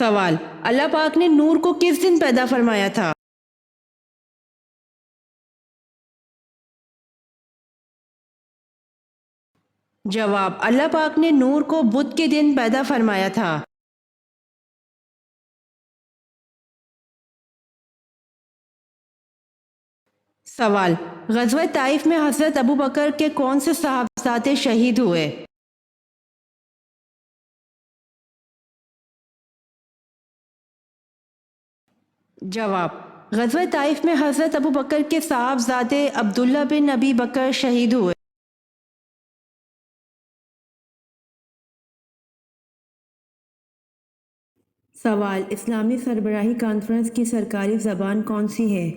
سوال: اللہ پاک نے نور کو کس دن پیدا فرمایا تھا؟ جواب: اللہ پاک نے نور کو بدھ کے دن پیدا فرمایا تھا۔ سوال: غزوہ طائف میں حضرت ابوبکر کے کون سے صحابزادے شہید ہوئے؟ جواب: غزوہ طائف میں حضرت ابوبکر کے صحابزادے عبداللہ بن ابی بکر شہید ہوئے۔ سوال: اسلامی سربراہی کانفرنس کی سرکاری زبان کون سی ہے؟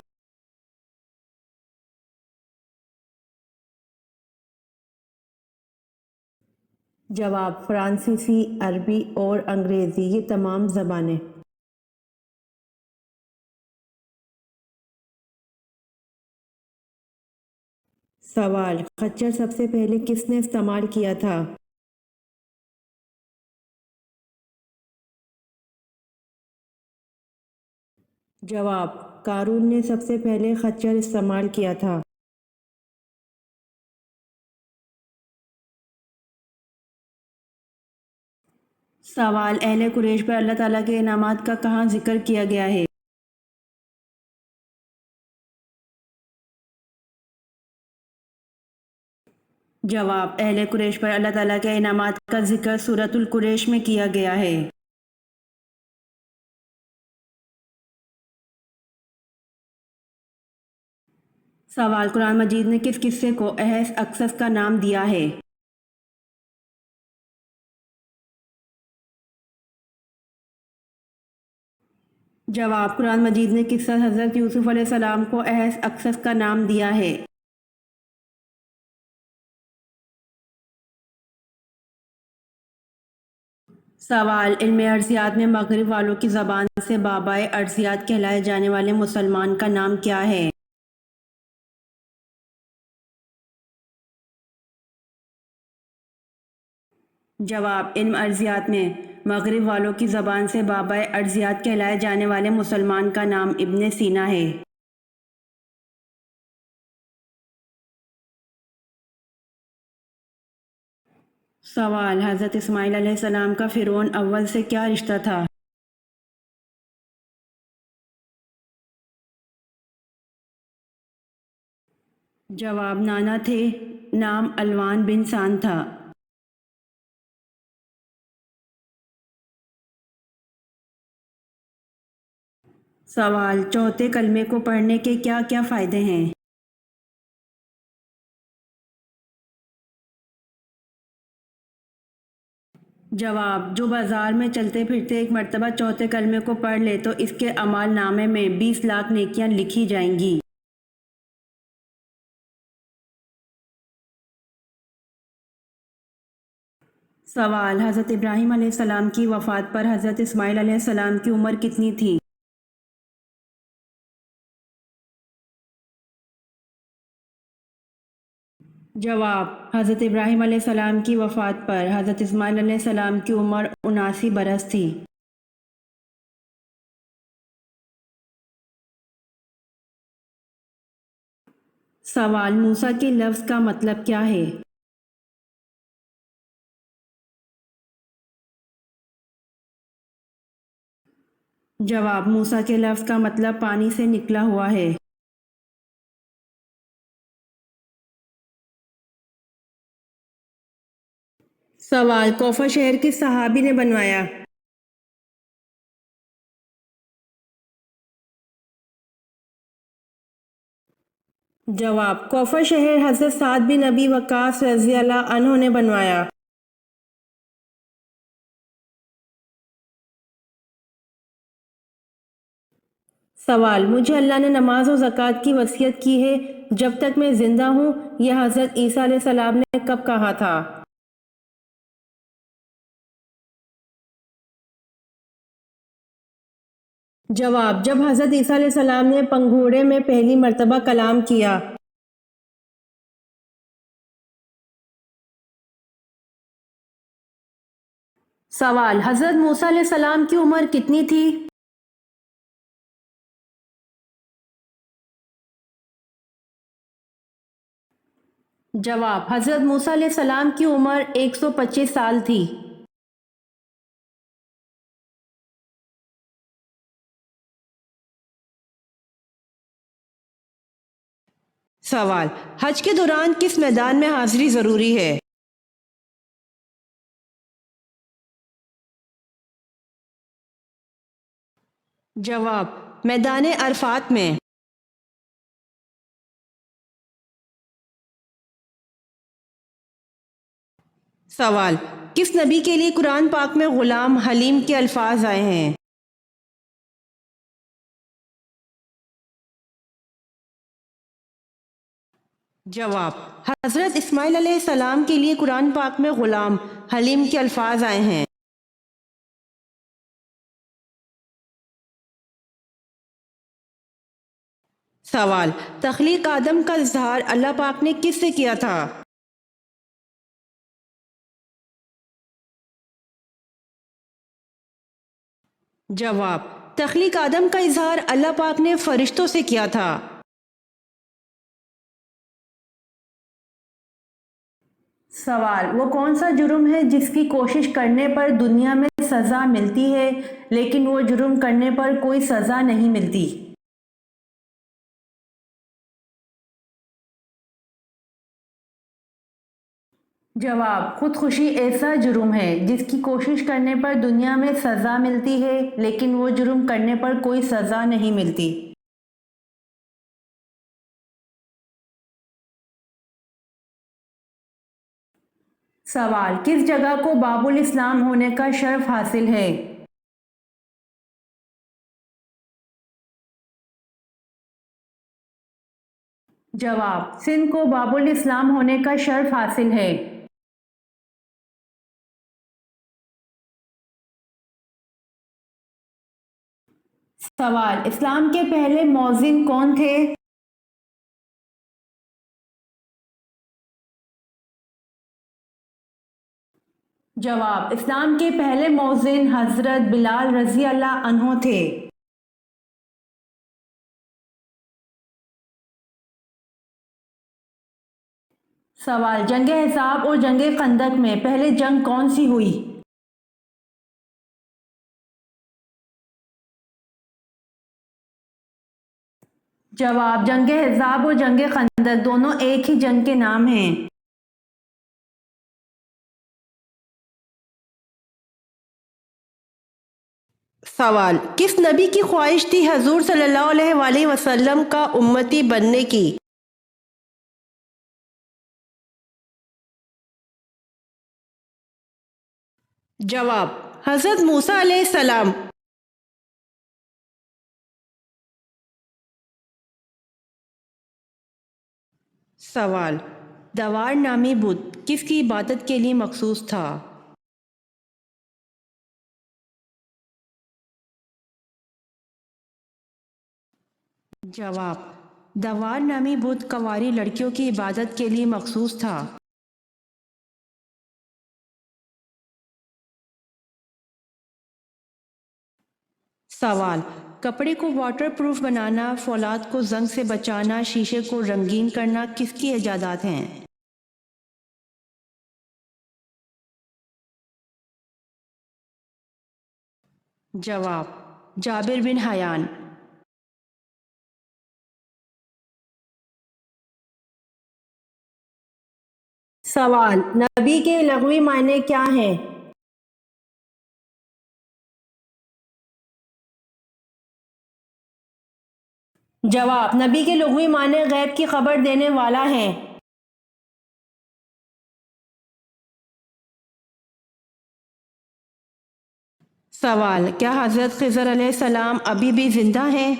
جواب: فرانسیسی، عربی اور انگریزی، یہ تمام زبانیں۔ سوال: خچر سب سے پہلے کس نے استعمال کیا تھا؟ جواب: قارون نے سب سے پہلے خچر استعمال کیا تھا۔ سوال: اہل قریش پر اللہ تعالیٰ کے انعامات کا کہاں ذکر کیا گیا ہے؟ جواب: اہل قریش پر اللہ تعالیٰ کے انعامات کا ذکر سورۃ القریش میں کیا گیا ہے۔ سوال: قرآن مجید نے کس قصے کو احس اقصص کا نام دیا ہے؟ جواب: قرآن مجید نے قصہ حضرت یوسف علیہ السلام کو احس اقصص کا نام دیا ہے۔ سوال: علم ارضیات میں مغرب والوں کی زبان سے بابائے ارضیات کہلائے جانے والے مسلمان کا نام کیا ہے؟ جواب: علم ارضیات میں مغرب والوں کی زبان سے بابائے ارضیات کہلائے جانے والے مسلمان کا نام ابن سینا ہے۔ سوال: حضرت اسماعیل علیہ السلام کا فرعون اول سے کیا رشتہ تھا؟ جواب: نانا تھے، نام الوان بن سان تھا۔ سوال: چوتھے کلمے کو پڑھنے کے کیا کیا فائدے ہیں؟ جواب: جو بازار میں چلتے پھرتے ایک مرتبہ چوتھے کلمے کو پڑھ لے تو اس کے اعمال نامے میں 20 لاکھ نیکیاں لکھی جائیں گی۔ سوال: حضرت ابراہیم علیہ السلام کی وفات پر حضرت اسماعیل علیہ السلام کی عمر کتنی تھی؟ جواب: حضرت ابراہیم علیہ السلام کی وفات پر حضرت اسماعیل علیہ السلام کی عمر 79 برس تھی۔ سوال: موسیٰ کے لفظ کا مطلب کیا ہے؟ جواب: موسیٰ کے لفظ کا مطلب پانی سے نکلا ہوا ہے۔ سوال: کوفہ شہر کس صحابی نے بنوایا؟ جواب: کوفہ شہر حضرت سعد بن ابی وقاص رضی اللہ عنہ نے بنوایا۔ سوال: مجھے اللہ نے نماز و زکوٰۃ کی وصیت کی ہے جب تک میں زندہ ہوں، یہ حضرت عیسیٰ علیہ السلام نے کب کہا تھا؟ جواب: جب حضرت عیسیٰ علیہ السلام نے پنگھوڑے میں پہلی مرتبہ کلام کیا۔ سوال: حضرت موسیٰ علیہ السلام کی عمر کتنی تھی؟ جواب: حضرت موسیٰ علیہ السلام کی عمر 125 سال تھی۔ سوال: حج کے دوران کس میدان میں حاضری ضروری ہے؟ جواب: میدان عرفات میں۔ سوال: کس نبی کے لیے قرآن پاک میں غلام حلیم کے الفاظ آئے ہیں؟ جواب: حضرت اسماعیل علیہ السلام کے لیے قرآن پاک میں غلام حلیم کے الفاظ آئے ہیں۔ سوال: تخلیق آدم کا اظہار اللہ پاک نے کس سے کیا تھا؟ جواب: تخلیق آدم کا اظہار اللہ پاک نے فرشتوں سے کیا تھا۔ سوال: وہ کون سا جرم ہے جس کی کوشش کرنے پر دنیا میں سزا ملتی ہے لیکن وہ جرم کرنے پر کوئی سزا نہیں ملتی؟ جواب: خودکشی ایسا جرم ہے جس کی کوشش کرنے پر دنیا میں سزا ملتی ہے لیکن وہ جرم کرنے پر کوئی سزا نہیں ملتی۔ سوال: کس جگہ کو باب الاسلام ہونے کا شرف حاصل ہے؟ جواب: سندھ کو باب الاسلام ہونے کا شرف حاصل ہے۔ سوال: اسلام کے پہلے مؤذن کون تھے؟ جواب: اسلام کے پہلے مؤذن حضرت بلال رضی اللہ عنہ تھے۔ سوال: جنگ احزاب اور جنگ خندق میں پہلے جنگ کون سی ہوئی؟ جواب: جنگ احزاب اور جنگ خندق دونوں ایک ہی جنگ کے نام ہیں۔ سوال: کس نبی کی خواہش تھی حضور صلی اللہ علیہ وآلہ وسلم کا امتی بننے کی؟ جواب: حضرت موسیٰ علیہ السلام۔ سوال: دوار نامی بت کس کی عبادت کے لیے مخصوص تھا؟ جواب: دوار نامی بت کنواری لڑکیوں کی عبادت کے لیے مخصوص تھا۔ سوال: کپڑے کو واٹر پروف بنانا، فولاد کو زنگ سے بچانا، شیشے کو رنگین کرنا کس کی ایجادات ہیں؟ جواب: جابر بن حیان۔ سوال: نبی کے لغوی معنی کیا ہیں؟ جواب: نبی کے لغوی معنی غیب کی خبر دینے والا ہیں۔ سوال: کیا حضرت خضر علیہ السلام ابھی بھی زندہ ہیں؟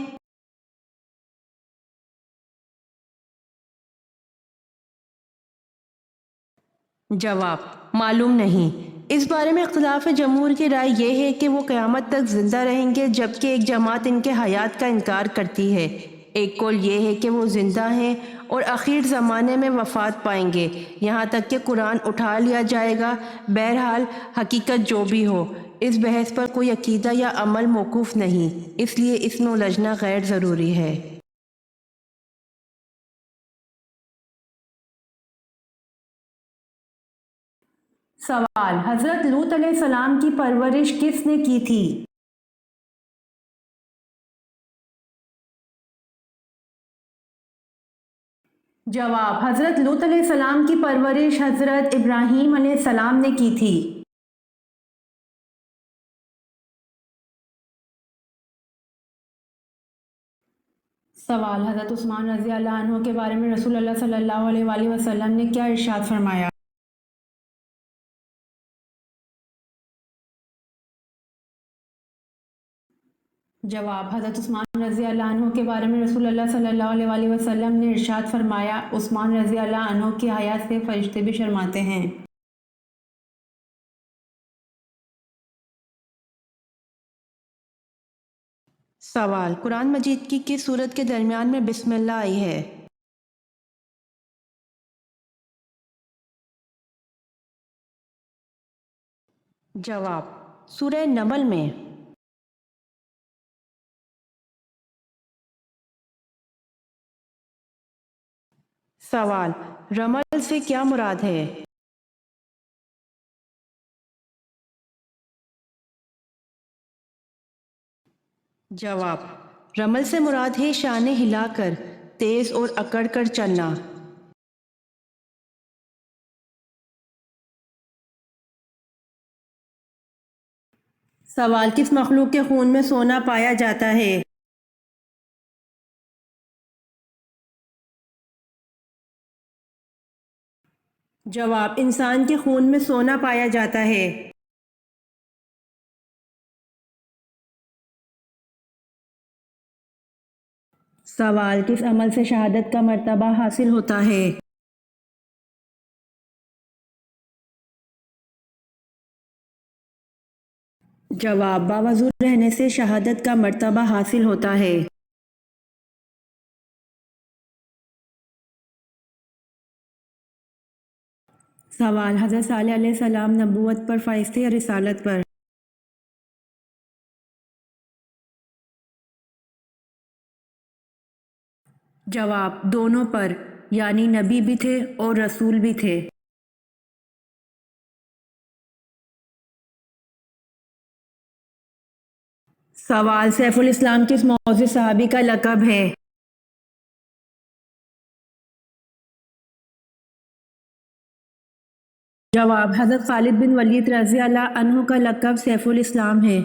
جواب: معلوم نہیں۔ اس بارے میں اختلاف جمہور کی رائے یہ ہے کہ وہ قیامت تک زندہ رہیں گے، جبکہ ایک جماعت ان کے حیات کا انکار کرتی ہے۔ ایک قول یہ ہے کہ وہ زندہ ہیں اور اخیر زمانے میں وفات پائیں گے، یہاں تک کہ قرآن اٹھا لیا جائے گا۔ بہرحال حقیقت جو بھی ہو، اس بحث پر کوئی عقیدہ یا عمل موقوف نہیں، اس لیے اس میں الجھنا غیر ضروری ہے۔ سوال: حضرت لوط علیہ السلام کی پرورش کس نے کی تھی؟ جواب: حضرت لوط علیہ السلام کی پرورش حضرت ابراہیم علیہ السلام نے کی تھی۔ سوال: حضرت عثمان رضی اللہ عنہ کے بارے میں رسول اللہ صلی اللہ علیہ وآلہ وسلم نے کیا ارشاد فرمایا؟ جواب: حضرت عثمان رضی اللہ عنہ کے بارے میں رسول اللہ صلی اللہ علیہ وآلہ وسلم نے ارشاد فرمایا، عثمان رضی اللہ عنہ کی حیات سے فرشتے بھی شرماتے ہیں۔ سوال: قرآن مجید کی کس سورت کے درمیان میں بسم اللہ آئی ہے؟ جواب: سورہ نمل میں۔ سوال: رمل سے کیا مراد ہے؟ جواب: رمل سے مراد ہے شانے ہلا کر، تیز اور اکڑ کر چلنا۔ سوال: کس مخلوق کے خون میں سونا پایا جاتا ہے؟ جواب: انسان کے خون میں سونا پایا جاتا ہے۔ سوال: کس عمل سے شہادت کا مرتبہ حاصل ہوتا ہے؟ جواب: باوضو رہنے سے شہادت کا مرتبہ حاصل ہوتا ہے۔ سوال: حضرت صالح علیہ السلام نبوت پر فائز تھے یا رسالت پر؟ جواب: دونوں پر، یعنی نبی بھی تھے اور رسول بھی تھے۔ سوال: سیف الاسلام کس موضوع صحابی کا لقب ہے؟ جواب: حضرت خالد بن ولید رضی اللہ عنہ کا لقب سیف الاسلام ہے۔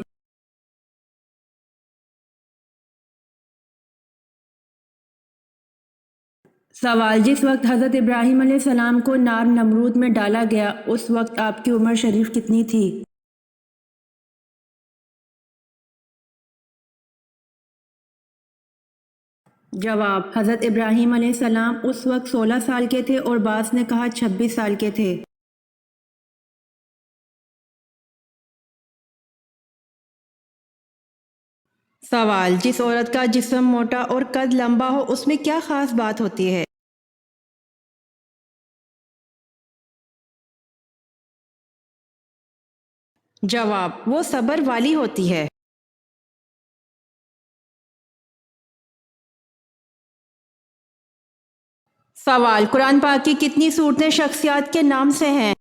سوال: جس وقت حضرت ابراہیم علیہ السلام کو نار نمرود میں ڈالا گیا، اس وقت آپ کی عمر شریف کتنی تھی؟ جواب: حضرت ابراہیم علیہ السلام اس وقت 16 سال کے تھے اور بعض نے کہا 26 سال کے تھے۔ سوال: جس عورت کا جسم موٹا اور قد لمبا ہو، اس میں کیا خاص بات ہوتی ہے؟ جواب: وہ صبر والی ہوتی ہے۔ سوال: قرآن پاک کی کتنی صورتیں شخصیات کے نام سے ہیں؟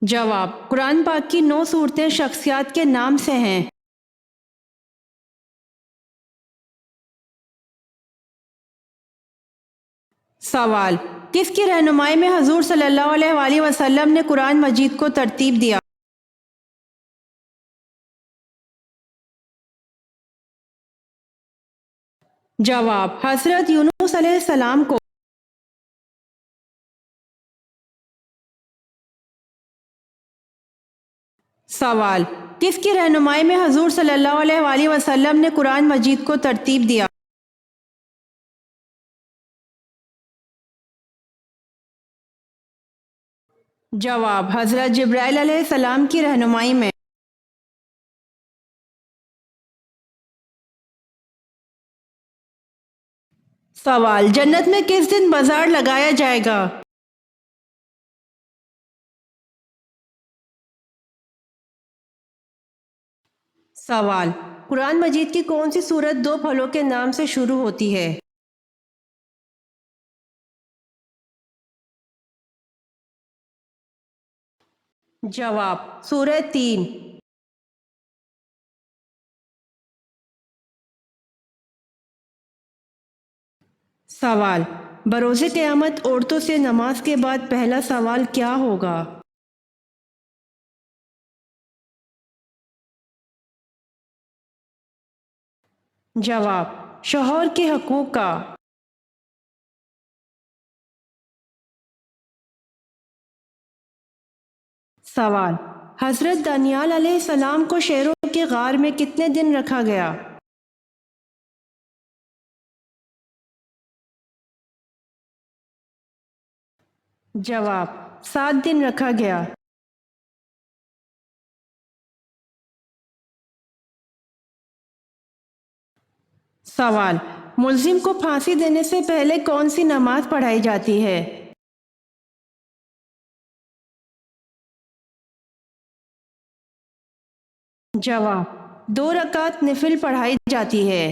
جواب: قرآن پاک کی 9 صورتیں شخصیات کے نام سے ہیں۔ سوال: کس کی رہنمائی میں حضور صلی اللہ علیہ وآلہ وسلم نے قرآن مجید کو ترتیب دیا؟ جواب: حضرت یونس علیہ السلام کو۔ سوال: کس کی رہنمائی میں حضور صلی اللہ علیہ وآلہ وسلم نے قرآن مجید کو ترتیب دیا؟ جواب: حضرت جبرائیل علیہ السلام کی رہنمائی میں۔ سوال: جنت میں کس دن بازار لگایا جائے گا؟ سوال: قرآن مجید کی کون سی سورت دو پھلوں کے نام سے شروع ہوتی ہے؟ جواب: سورہ تین۔ سوال: بروز قیامت عورتوں سے نماز کے بعد پہلا سوال کیا ہوگا؟ جواب: شوہر کے حقوق کا۔ سوال: حضرت دانیال علیہ السلام کو شیروں کے غار میں کتنے دن رکھا گیا؟ جواب: 7 دن رکھا گیا۔ سوال: ملزم کو پھانسی دینے سے پہلے کون سی نماز پڑھائی جاتی ہے؟ جواب: 2 رکعت نفل پڑھائی جاتی ہے۔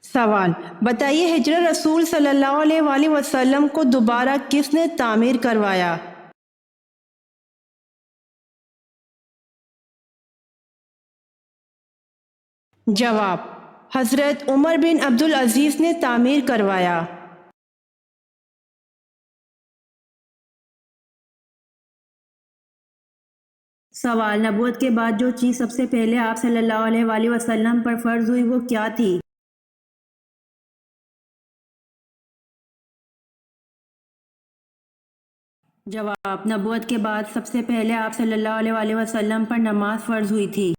سوال: بتائیے ہجرت رسول صلی اللہ علیہ وآلہ وسلم کو دوبارہ کس نے تعمیر کروایا؟ جواب: حضرت عمر بن عبدالعزیز نے تعمیر کروایا۔ سوال: نبوت کے بعد جو چیز سب سے پہلے آپ صلی اللہ علیہ وآلہ وسلم پر فرض ہوئی وہ کیا تھی؟ جواب: نبوت کے بعد سب سے پہلے آپ صلی اللہ علیہ وآلہ وسلم پر نماز فرض ہوئی تھی۔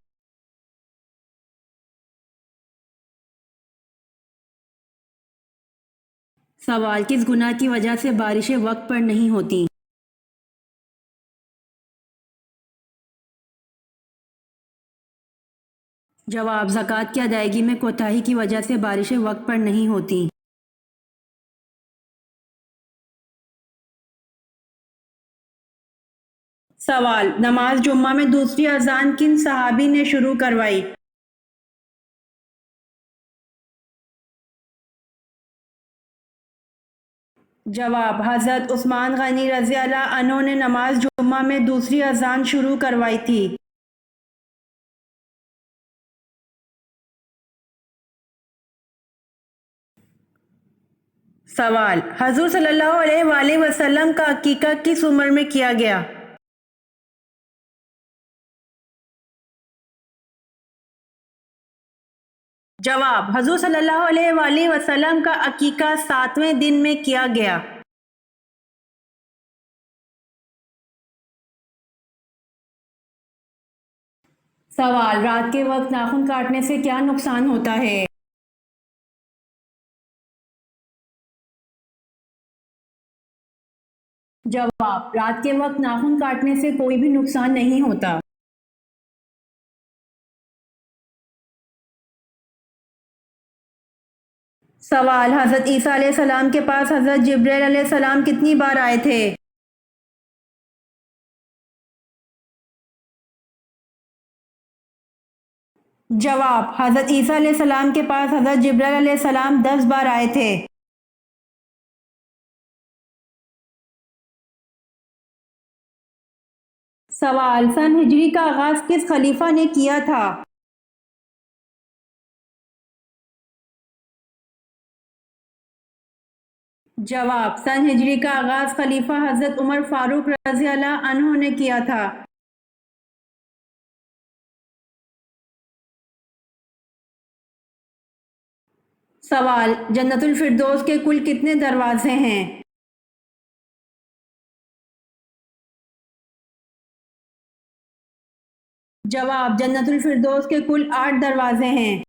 سوال: کس گناہ کی وجہ سے بارشیں وقت پر نہیں ہوتی؟ جواب: زکوٰۃ کی ادائیگی میں کوتاہی کی وجہ سے بارشیں وقت پر نہیں ہوتی۔ سوال: نماز جمعہ میں دوسری اذان کن صحابی نے شروع کروائی؟ جواب: حضرت عثمان غنی رضی اللہ عنہ نے نماز جمعہ میں دوسری اذان شروع کروائی تھی۔ سوال: حضور صلی اللہ علیہ وآلہ وسلم کا عقیقہ کس عمر میں کیا گیا؟ جواب: حضور صلی اللہ علیہ وآلہ وسلم کا عقیقہ 7ویں دن میں کیا گیا۔ سوال: رات کے وقت ناخن کاٹنے سے کیا نقصان ہوتا ہے؟ جواب: رات کے وقت ناخن کاٹنے سے کوئی بھی نقصان نہیں ہوتا۔ سوال: حضرت عیسیٰ علیہ السلام کے پاس حضرت جبرائیل علیہ السلام کتنی بار آئے تھے؟ جواب: حضرت عیسیٰ علیہ السلام کے پاس حضرت جبرائیل علیہ السلام 10 بار آئے تھے۔ سوال: سن ہجری کا آغاز کس خلیفہ نے کیا تھا؟ جواب: سن ہجری کا آغاز خلیفہ حضرت عمر فاروق رضی اللہ عنہ نے کیا تھا۔ سوال: جنت الفردوس کے کل کتنے دروازے ہیں؟ جواب: جنت الفردوس کے کل 8 دروازے ہیں۔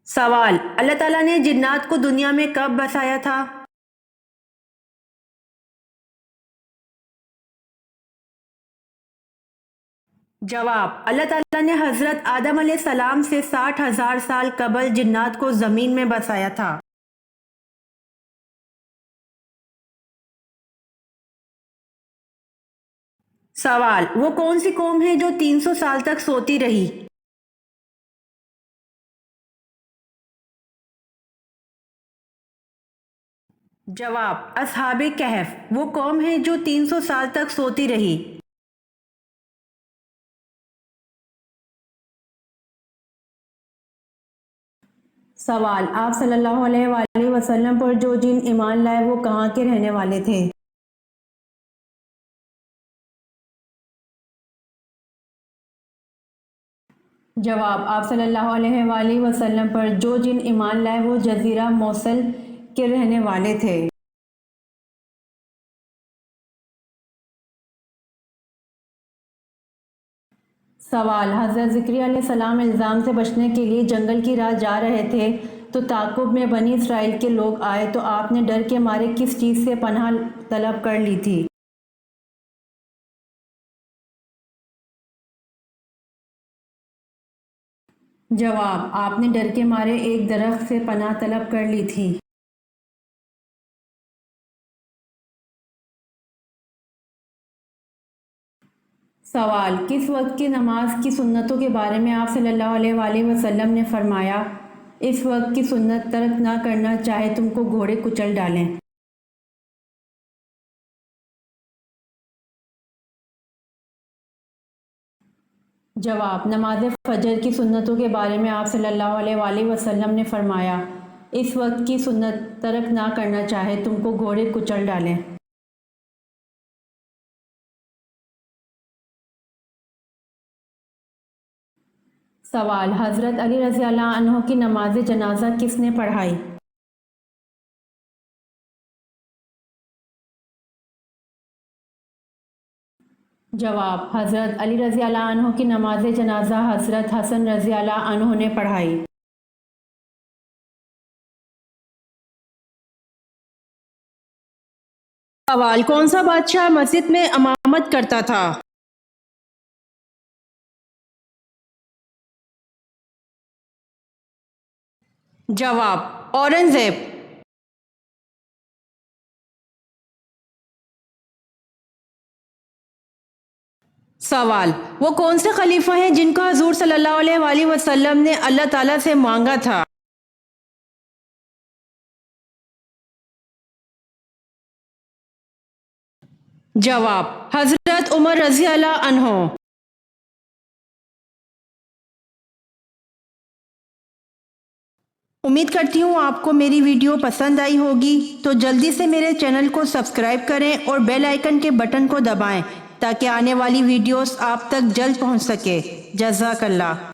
سوال: اللہ تعالیٰ نے جنات کو دنیا میں کب بسایا تھا؟ جواب: اللہ تعالیٰ نے حضرت آدم علیہ السلام سے 60,000 سال قبل جنات کو زمین میں بسایا تھا۔ سوال: وہ کون سی قوم ہے جو 300 سال تک سوتی رہی؟ جواب: اصحاب کہف، وہ قوم ہے جو 300 سال تک سوتی رہی۔ سوال: آپ صلی اللہ علیہ وآلہ وسلم پر جو جن ایمان لائے وہ کہاں کے رہنے والے تھے؟ جواب: آپ صلی اللہ علیہ وآلہ وسلم پر جو جن ایمان لائے وہ جزیرہ موصل کے رہنے والے تھے۔ سوال: حضرت زکریا علیہ السلام الزام سے بچنے کے لیے جنگل کی راہ جا رہے تھے تو تعاقب میں بنی اسرائیل کے لوگ آئے تو آپ نے ڈر کے مارے کس چیز سے پناہ طلب کر لی تھی؟ جواب: آپ نے ڈر کے مارے ایک درخت سے پناہ طلب کر لی تھی۔ سوال: کس وقت کی نماز کی سنتوں کے بارے میں آپ صلی اللہ علیہ وآلہ وسلم نے فرمایا، اس وقت کی سنت ترک نہ کرنا چاہے تم کو گھوڑے کچل ڈالیں؟ جواب: نماز فجر کی سنتوں کے بارے میں آپ صلی اللہ علیہ وآلہ وسلم نے فرمایا، اس وقت کی سنت ترک نہ کرنا چاہے تم کو گھوڑے کچل ڈالیں۔ سوال: حضرت علی رضی اللہ عنہ کی نماز جنازہ کس نے پڑھائی؟ جواب: حضرت علی رضی اللہ عنہ کی نماز جنازہ حضرت حسن رضی اللہ عنہ نے پڑھائی۔ سوال: کون سا بادشاہ مسجد میں امامت کرتا تھا؟ جواب: اورنگزیب۔ سوال: وہ کون سے خلیفہ ہیں جن کو حضور صلی اللہ علیہ وآلہ وسلم نے اللہ تعالیٰ سے مانگا تھا؟ جواب: حضرت عمر رضی اللہ عنہ۔ امید کرتی ہوں آپ کو میری ویڈیو پسند آئی ہوگی، تو جلدی سے میرے چینل کو سبسکرائب کریں اور بیل آئیکن کے بٹن کو دبائیں تاکہ آنے والی ویڈیوز آپ تک جلد پہنچ سکے۔ جزاک اللہ۔